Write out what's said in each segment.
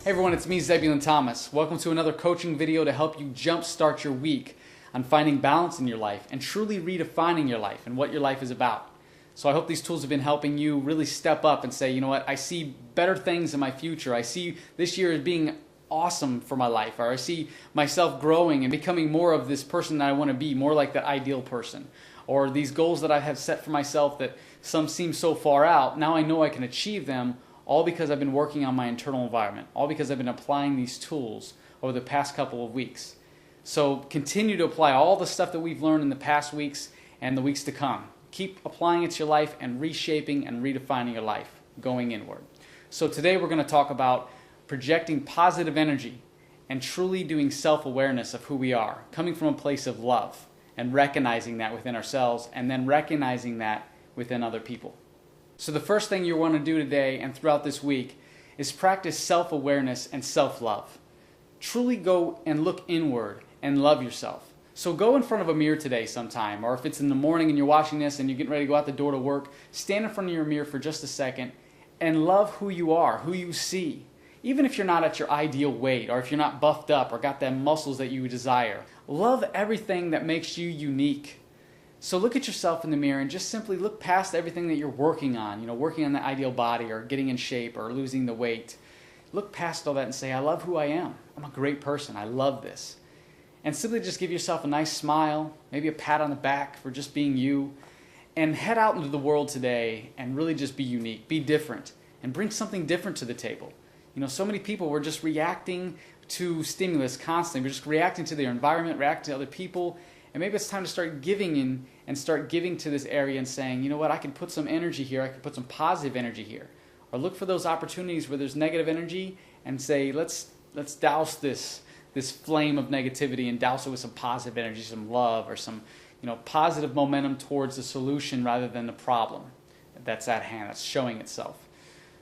Hey everyone, it's me, Zebulon Thomas. Welcome to another coaching video to help you jumpstart your week on finding balance in your life and truly redefining your life and what your life is about. So I hope these tools have been helping you really step up and say, you know what, I see better things in my future. I see this year as being awesome for my life, or I see myself growing and becoming more of this person that I want to be, more like that ideal person. Or these goals that I have set for myself that some seem so far out, now I know I can achieve them, all because I've been working on my internal environment, all because I've been applying these tools over the past couple of weeks. So continue to apply all the stuff that we've learned in the past weeks and the weeks to come. Keep applying it to your life and reshaping and redefining your life, going inward. So today we're going to talk about projecting positive energy and truly doing self-awareness of who we are, coming from a place of love and recognizing that within ourselves and then recognizing that within other people. So the first thing you want to do today and throughout this week is practice self-awareness and self-love. Truly go and look inward and love yourself. So go in front of a mirror today sometime, or if it's in the morning and you're watching this and you're getting ready to go out the door to work, stand in front of your mirror for just a second and love who you are, who you see. Even if you're not at your ideal weight, or if you're not buffed up or got them muscles that you desire, love everything that makes you unique. So look at yourself in the mirror and just simply look past everything that you're working on, working on the ideal body or getting in shape or losing the weight. Look past all that and say, I love who I am. I'm a great person. I love this. And simply just give yourself a nice smile, maybe a pat on the back for just being you, and head out into the world today and really just be unique, be different, and bring something different to the table. So many people were just reacting to stimulus constantly. We're just reacting to their environment, reacting to other people. And maybe it's time to start giving in and start giving to this area and saying, you know what, I can put some energy here. I can put some positive energy here. Or look for those opportunities where there's negative energy and say, let's douse this flame of negativity and douse it with some positive energy, some love, or some positive momentum towards the solution rather than the problem that's at hand, that's showing itself.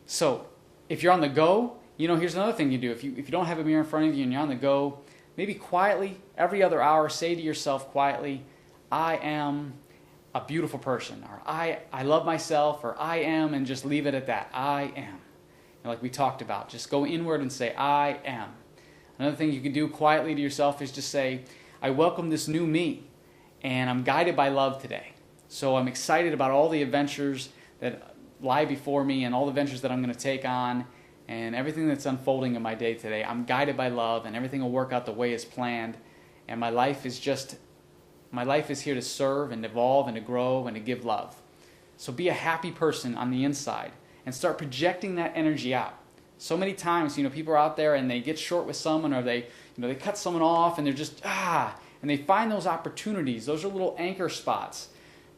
So if you're on the go, here's another thing you do. If you don't have a mirror in front of you and you're on the go, maybe quietly, every other hour, say to yourself quietly, I am a beautiful person, or I love myself, or I am, and just leave it at that. I am. Like we talked about, just go inward and say, I am. Another thing you can do quietly to yourself is just say, I welcome this new me, and I'm guided by love today. So I'm excited about all the adventures that lie before me and all the ventures that I'm going to take on and everything that's unfolding in my day today. I'm guided by love and everything will work out the way it's planned, and my life is here to serve and evolve and to grow and to give love. So be a happy person on the inside and start projecting that energy out. So many times, people are out there and they get short with someone, or they cut someone off and they're just and they find those opportunities. Those are little anchor spots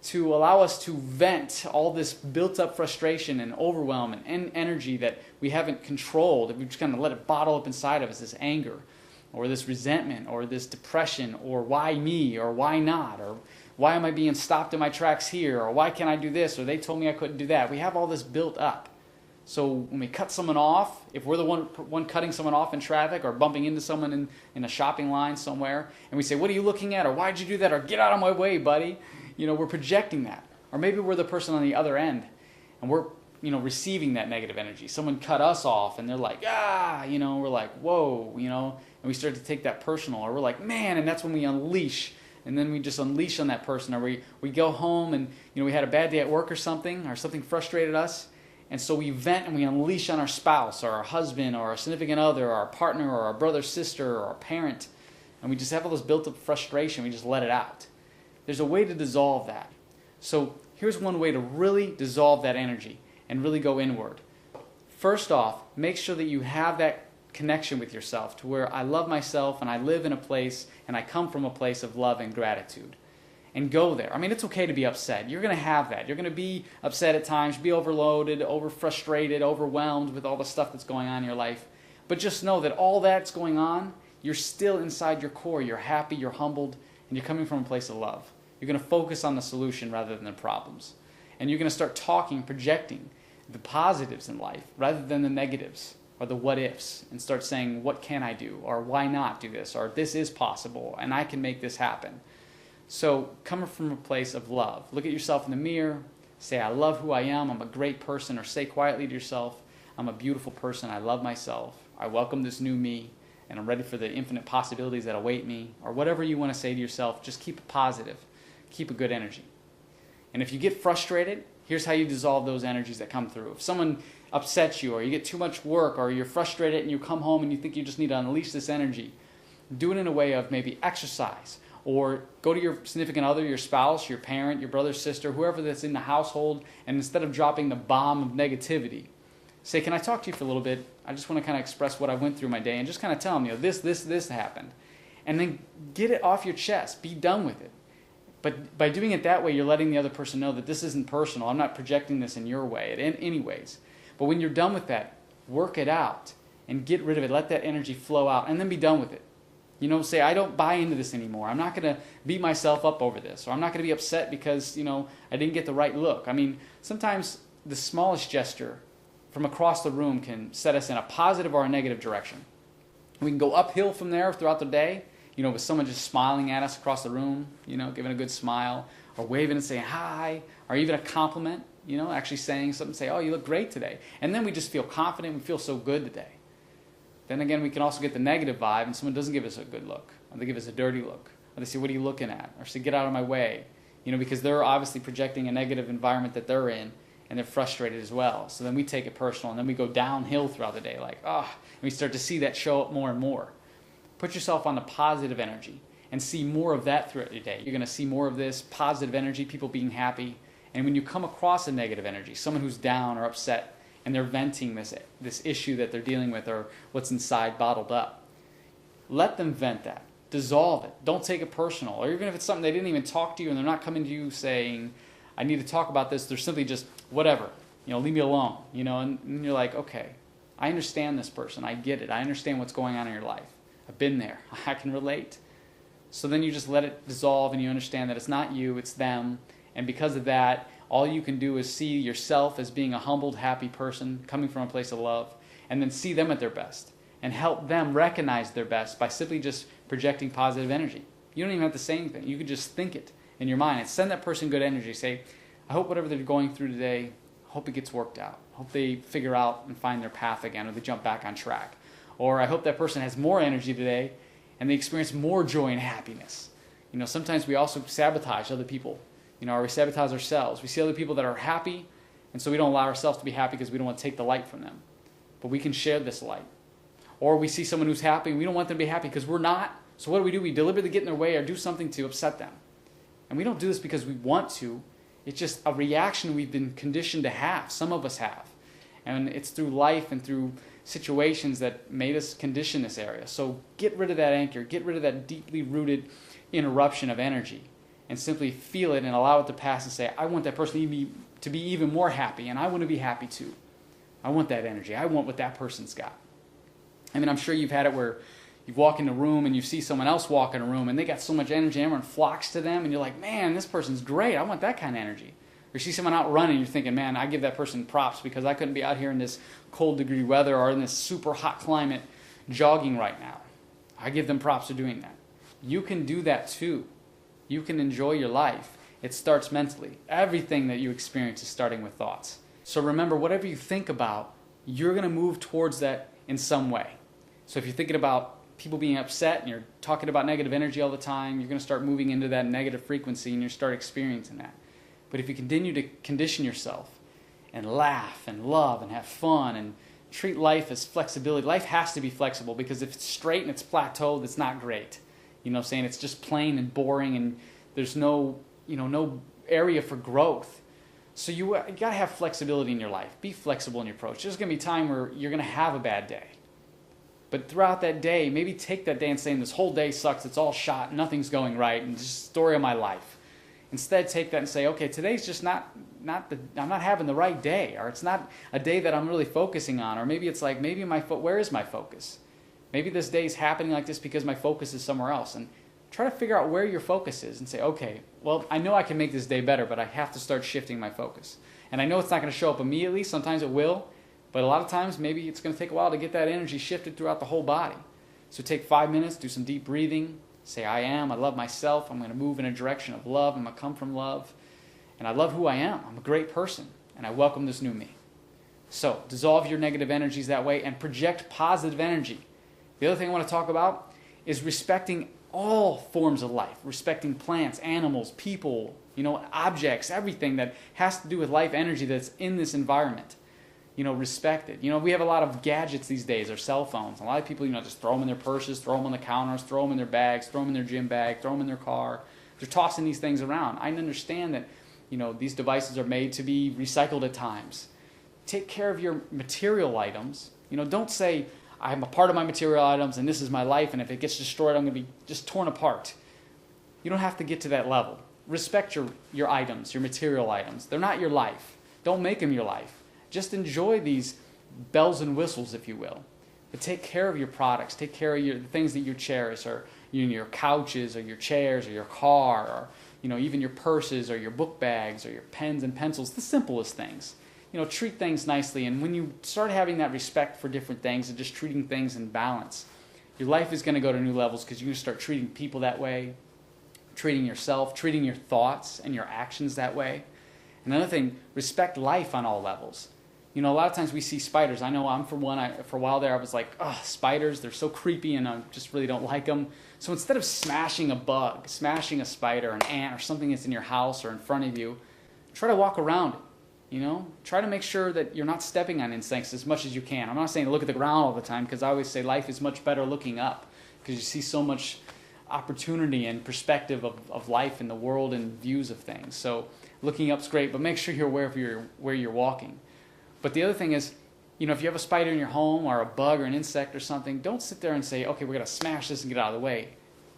to allow us to vent all this built-up frustration and overwhelm and energy that we haven't controlled, that we've just kind of let it bottle up inside of us, this anger or this resentment or this depression, or why me, or why not, or why am I being stopped in my tracks here, or why can't I do this, or they told me I couldn't do that. We have all this built up. So when we cut someone off, if we're the one cutting someone off in traffic or bumping into someone in a shopping line somewhere, and we say, what are you looking at, or why'd you do that, or get out of my way, buddy, we're projecting that. Or maybe we're the person on the other end and we're receiving that negative energy. Someone cut us off and they're like, we're like, whoa, and we start to take that personal, or we're like, man, and that's when we unleash. And then we just unleash on that person, or we go home and we had a bad day at work or something frustrated us, and so we vent and we unleash on our spouse or our husband or our significant other or our partner or our brother, sister, or our parent, and we just have all this built up frustration. We just let it out. There's a way to dissolve that. So here's one way to really dissolve that energy and really go inward. First off, make sure that you have that connection with yourself to where I love myself and I live in a place and I come from a place of love and gratitude. And go there. It's okay to be upset. You're going to have that. You're going to be upset at times, be overloaded, over-frustrated, overwhelmed with all the stuff that's going on in your life. But just know that all that's going on, you're still inside your core. You're happy, you're humbled, and you're coming from a place of love. You're going to focus on the solution rather than the problems. And you're going to start talking, projecting the positives in life rather than the negatives or the what-ifs, and start saying, what can I do? Or why not do this? Or this is possible, and I can make this happen. So coming from a place of love. Look at yourself in the mirror. Say, I love who I am. I'm a great person. Or say quietly to yourself, I'm a beautiful person. I love myself. I welcome this new me, and I'm ready for the infinite possibilities that await me, or whatever you want to say to yourself. Just keep it positive. Keep a good energy. And if you get frustrated, here's how you dissolve those energies that come through. If someone upsets you, or you get too much work, or you're frustrated and you come home and you think you just need to unleash this energy, do it in a way of maybe exercise, or go to your significant other, your spouse, your parent, your brother, sister, whoever that's in the household, and instead of dropping the bomb of negativity, say, can I talk to you for a little bit? I just want to kind of express what I went through my day, and just kind of tell them, this happened. And then get it off your chest. Be done with it. But by doing it that way, you're letting the other person know that this isn't personal. I'm not projecting this in your way, in any ways. But when you're done with that, work it out and get rid of it. Let that energy flow out, and then be done with it. Say, I don't buy into this anymore. I'm not going to beat myself up over this, or I'm not going to be upset because, I didn't get the right look. I mean, sometimes the smallest gesture from across the room can set us in a positive or a negative direction. We can go uphill from there throughout the day, with someone just smiling at us across the room, giving a good smile, or waving and saying hi, or even a compliment, actually saying something, say, oh, you look great today. And then we just feel confident, we feel so good today. Then again, we can also get the negative vibe, and someone doesn't give us a good look, or they give us a dirty look, or they say, what are you looking at? Or say, get out of my way, because they're obviously projecting a negative environment that they're in, and they're frustrated as well. So then we take it personal, and then we go downhill throughout the day, like, and we start to see that show up more and more. Put yourself on the positive energy and see more of that throughout your day. You're going to see more of this positive energy, people being happy. And when you come across a negative energy, someone who's down or upset, and they're venting this issue that they're dealing with, or what's inside bottled up, let them vent that. Dissolve it. Don't take it personal. Or even if it's something they didn't even talk to you, and they're not coming to you saying, I need to talk about this, they're simply just, whatever, leave me alone. And you're like, okay, I understand this person. I get it. I understand what's going on in your life. I've been there. I can relate. So then you just let it dissolve, and you understand that it's not you, it's them. And because of that, all you can do is see yourself as being a humbled, happy person coming from a place of love, and then see them at their best and help them recognize their best by simply just projecting positive energy. You don't even have to say anything. You can just think it in your mind and send that person good energy. Say, I hope whatever they're going through today, I hope it gets worked out. I hope they figure out and find their path again, or they jump back on track. Or I hope that person has more energy today and they experience more joy and happiness. Sometimes we also sabotage other people, or we sabotage ourselves. We see other people that are happy, and so we don't allow ourselves to be happy because we don't want to take the light from them. But we can share this light. Or we see someone who's happy, and we don't want them to be happy because we're not. So what do? We deliberately get in their way or do something to upset them. And we don't do this because we want to. It's just a reaction we've been conditioned to have. Some of us have. And it's through life and through situations that made us condition this area. So get rid of that anchor. Get rid of that deeply rooted interruption of energy. And simply feel it and allow it to pass and say, I want that person to be even more happy, and I want to be happy too. I want that energy. I want what that person's got. I mean, I'm sure you've had it where you walk in a room and you see someone else walk in a room and they got so much energy, everyone flocks to them, and you're like, man, this person's great. I want that kind of energy. Or you see someone out running and you're thinking, man, I give that person props because I couldn't be out here in this cold degree weather or in this super hot climate jogging right now. I give them props for doing that. You can do that too. You can enjoy your life. It starts mentally. Everything that you experience is starting with thoughts. So remember, whatever you think about, you're going to move towards that in some way. So if you're thinking about people being upset and you're talking about negative energy all the time, you're going to start moving into that negative frequency and you start experiencing that. But if you continue to condition yourself and laugh and love and have fun and treat life as flexibility, life has to be flexible, because if it's straight and it's plateaued, it's not great. Saying it's just plain and boring and there's no area for growth. So you got to have flexibility in your life. Be flexible in your approach. There's going to be a time where you're going to have a bad day. But throughout that day, maybe take that day and say, this whole day sucks, it's all shot, nothing's going right, and it's just the story of my life. Instead, take that and say, okay, today's just I'm not having the right day, or it's not a day that I'm really focusing on, or maybe it's like, where is my focus? Maybe this day is happening like this because my focus is somewhere else. And try to figure out where your focus is and say, okay, well, I know I can make this day better, but I have to start shifting my focus. And I know it's not going to show up immediately. Sometimes it will. But a lot of times, maybe it's going to take a while to get that energy shifted throughout the whole body. So take 5 minutes, do some deep breathing. Say, I love myself. I'm going to move in a direction of love. I'm going to come from love. And I love who I am. I'm a great person. And I welcome this new me. So dissolve your negative energies that way and project positive energy. The other thing I want to talk about is respecting all forms of life, respecting plants, animals, people, objects, everything that has to do with life energy that's in this environment. Respect it. We have a lot of gadgets these days, our cell phones. A lot of people, just throw them in their purses, throw them on the counters, throw them in their bags, throw them in their gym bag, throw them in their car. They're tossing these things around. I understand that, these devices are made to be recycled at times. Take care of your material items. Don't say, I'm a part of my material items and this is my life, and if it gets destroyed, I'm going to be just torn apart. You don't have to get to that level. Respect your items, your material items. They're not your life. Don't make them your life. Just enjoy these bells and whistles, if you will. But take care of your products. Take care of the things that you cherish, or your couches, or your chairs, or your car, or even your purses, or your book bags, or your pens and pencils. The simplest things. Treat things nicely. And when you start having that respect for different things and just treating things in balance, your life is going to go to new levels, because you're going to start treating people that way, treating yourself, treating your thoughts and your actions that way. Another thing, respect life on all levels. A lot of times we see spiders. I know for a while there, I was like, oh, spiders, they're so creepy, and I just really don't like them. So instead of smashing a bug, smashing a spider, an ant, or something that's in your house or in front of you, try to walk around it. Try to make sure that you're not stepping on insects as much as you can. I'm not saying to look at the ground all the time, because I always say life is much better looking up, because you see so much opportunity and perspective of life in the world and views of things. So looking up's great, but make sure you're aware of where you're walking. But the other thing is, if you have a spider in your home, or a bug or an insect or something, don't sit there and say, okay, we're going to smash this and get out of the way.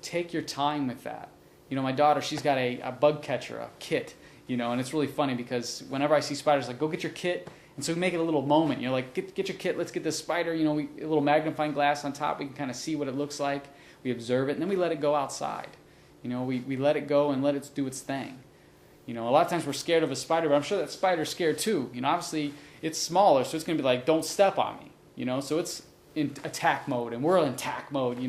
Take your time with that. My daughter, she's got a bug catcher, a kit, and it's really funny, because whenever I see spiders, like, go get your kit. And so we make it a little moment. Like, get your kit, let's get this spider, a little magnifying glass on top. We can kind of see what it looks like. We observe it, and then we let it go outside. We let it go and let it do its thing. A lot of times we're scared of a spider, but I'm sure that spider's scared too. Obviously it's smaller, so it's going to be like, don't step on me. So it's in attack mode, and we're in attack mode.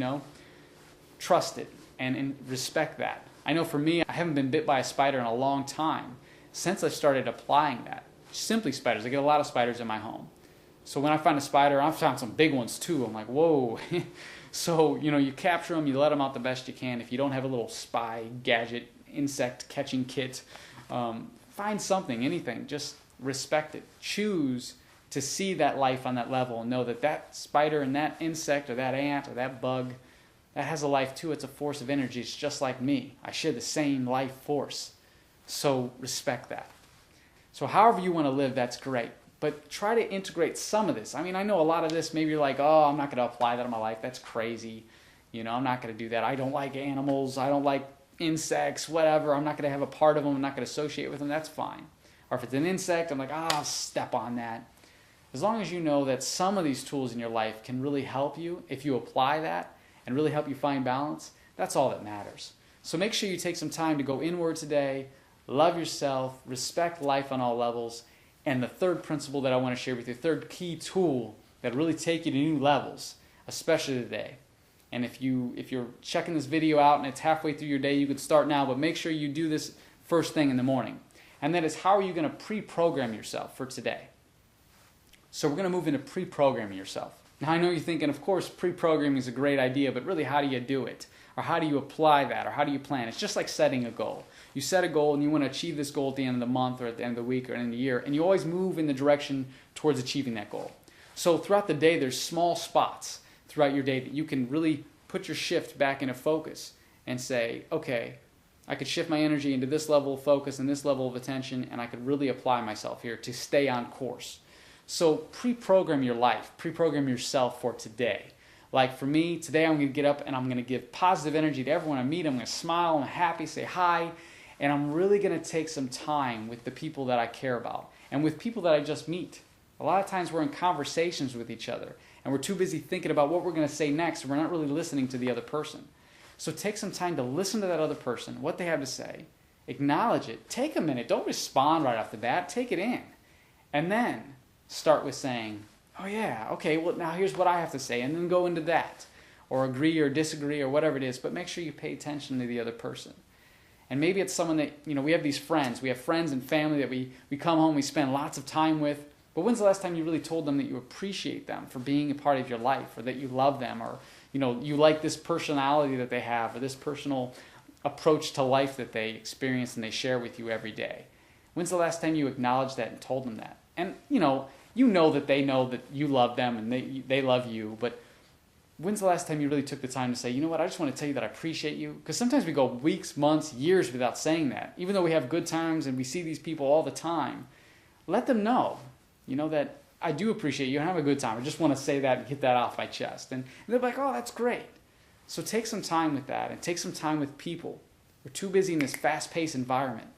Trust it and respect that. I know for me, I haven't been bit by a spider in a long time, since I started applying that. Simply spiders. I get a lot of spiders in my home. So when I find a spider, I've found some big ones too. I'm like, whoa. So, you capture them, you let them out the best you can. If you don't have a little spy gadget, insect catching kit, find something, anything. Just respect it. Choose to see that life on that level, and know that that spider and that insect or that ant or that bug, that has a life too. It's a force of energy. It's just like me. I share the same life force. So respect that. So however you want to live, that's great. But try to integrate some of this. I know a lot of this, maybe you're like, oh, I'm not going to apply that in my life. That's crazy. I'm not going to do that. I don't like animals. I don't like insects, whatever. I'm not going to have a part of them. I'm not going to associate with them. That's fine. Or if it's an insect, I'm like, I'll step on that. As long as you know that some of these tools in your life can really help you, if you apply that and really help you find balance, that's all that matters. So make sure you take some time to go inward today, love yourself, respect life on all levels. And the third principle that I want to share with you, third key tool that really take you to new levels, especially today. And if you're checking this video out and it's halfway through your day, you could start now, but make sure you do this first thing in the morning. And that is, how are you going to pre-program yourself for today? So we're going to move into pre-programming yourself. Now I know you're thinking, of course, pre-programming is a great idea, but really, how do you do it? Or how do you apply that? Or how do you plan? It's just like setting a goal. You set a goal and you want to achieve this goal at the end of the month, or at the end of the week, or at the end of the year, and you always move in the direction towards achieving that goal. So throughout the day, there's small spots throughout your day that you can really put your shift back into focus and say, okay, I could shift my energy into this level of focus and this level of attention, and I could really apply myself here to stay on course. So pre-program your life, pre-program yourself for today. Like for me, today I'm going to get up and I'm going to give positive energy to everyone I meet. I'm going to smile, I'm happy, say hi, and I'm really going to take some time with the people that I care about and with people that I just meet. A lot of times we're in conversations with each other and we're too busy thinking about what we're going to say next, and we're not really listening to the other person. So take some time to listen to that other person, what they have to say, acknowledge it, take a minute, don't respond right off the bat, take it in, and then start with saying, oh yeah, okay, well now here's what I have to say, and then go into that, or agree or disagree or whatever it is, but make sure you pay attention to the other person. And maybe it's someone that, we have these friends, we have friends and family that we come home, we spend lots of time with, But when's the last time you really told them that you appreciate them for being a part of your life, or that you love them, or you like this personality that they have, or this personal approach to life that they experience and they share with you every day? When's the last time you acknowledged that and told them that? And you know that they know that you love them and they love you, but when's the last time you really took the time to say, you know what, I just want to tell you that I appreciate you? Because sometimes we go weeks, months, years without saying that. Even though we have good times and we see these people all the time, let them know, that I do appreciate you and have a good time. I just want to say that and get that off my chest. And they're like, oh, that's great. So take some time with that and take some time with people. We're too busy in this fast-paced environment.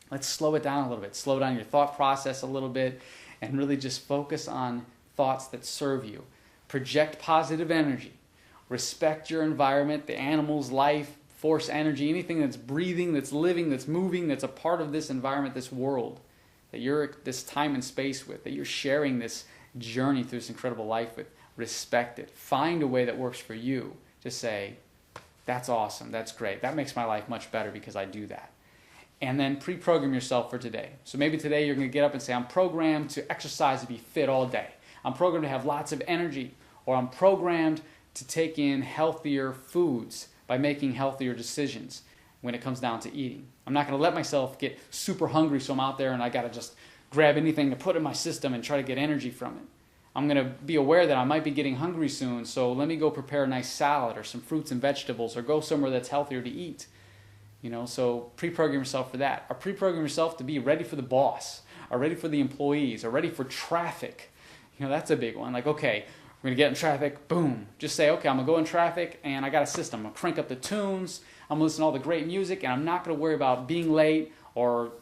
Let's slow it down a little bit. Slow down your thought process a little bit and really just focus on thoughts that serve you. Project positive energy. Respect your environment, the animal's life, force energy, anything that's breathing, that's living, that's moving, that's a part of this environment, this world, that you're this time and space with, that you're sharing this journey through this incredible life with. Respect it. Find a way that works for you. Just say, that's awesome, that's great. That makes my life much better because I do that. And then pre-program yourself for today. So maybe today you're going to get up and say, I'm programmed to exercise and be fit all day. I'm programmed to have lots of energy. Or I'm programmed to take in healthier foods by making healthier decisions when it comes down to eating. I'm not going to let myself get super hungry so I'm out there and I got to just grab anything to put in my system and try to get energy from it. I'm going to be aware that I might be getting hungry soon, so let me go prepare a nice salad or some fruits and vegetables or go somewhere that's healthier to eat. So pre-program yourself for that. Or pre-program yourself to be ready for the boss, or ready for the employees, or ready for traffic. That's a big one. Like, okay, we're going to get in traffic, boom. Just say, okay, I'm going to go in traffic and I got a system. I'm going to crank up the tunes, I'm going to listen to all the great music, and I'm not going to worry about being late or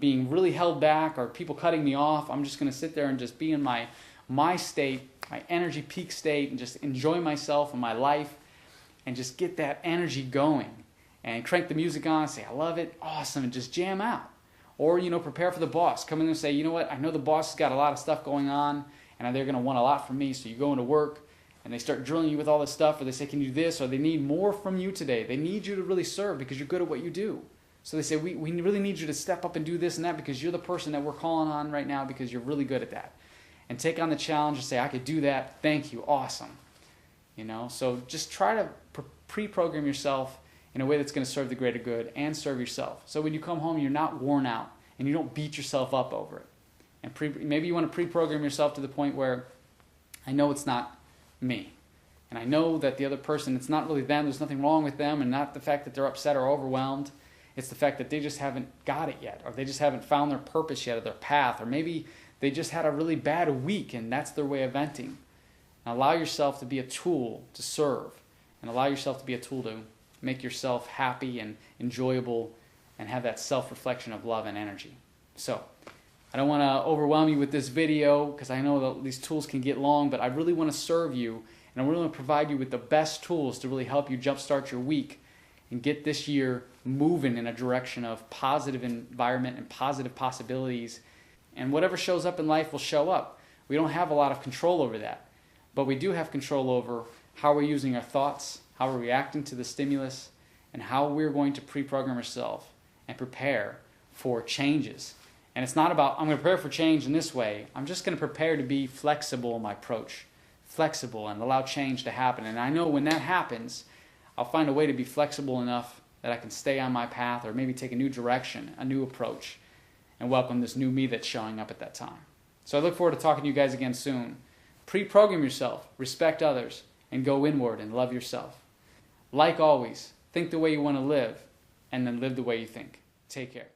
being really held back or people cutting me off. I'm just going to sit there and just be in my state, my energy peak state, and just enjoy myself and my life and just get that energy going. And crank the music on, say, I love it, awesome, and just jam out. Or, prepare for the boss. Come in and say, you know what, I know the boss has got a lot of stuff going on, and they're going to want a lot from me, so you go into work, and they start drilling you with all this stuff, or they say, can you do this, or they need more from you today. They need you to really serve because you're good at what you do. So they say, we really need you to step up and do this and that because you're the person that we're calling on right now because you're really good at that. And take on the challenge and say, I could do that, thank you, awesome. So just try to pre-program yourself in a way that's going to serve the greater good and serve yourself. So when you come home, you're not worn out and you don't beat yourself up over it. And maybe you want to pre-program yourself to the point where I know it's not me. And I know that the other person, it's not really them, there's nothing wrong with them, and not the fact that they're upset or overwhelmed. It's the fact that they just haven't got it yet, or they just haven't found their purpose yet or their path, or maybe they just had a really bad week and that's their way of venting. And allow yourself to be a tool to serve, and allow yourself to be a tool to make yourself happy and enjoyable and have that self-reflection of love and energy. So, I don't want to overwhelm you with this video because I know that these tools can get long, but I really want to serve you and I really want to provide you with the best tools to really help you jumpstart your week and get this year moving in a direction of positive environment and positive possibilities. And whatever shows up in life will show up. We don't have a lot of control over that, but we do have control over how we're using our thoughts, how we're reacting to the stimulus, and how we're going to pre-program ourselves and prepare for changes. And it's not about, I'm going to prepare for change in this way. I'm just going to prepare to be flexible in my approach, flexible and allow change to happen. And I know when that happens, I'll find a way to be flexible enough that I can stay on my path or maybe take a new direction, a new approach, and welcome this new me that's showing up at that time. So I look forward to talking to you guys again soon. Pre-program yourself, respect others, and go inward and love yourself. Like always, think the way you want to live, and then live the way you think. Take care.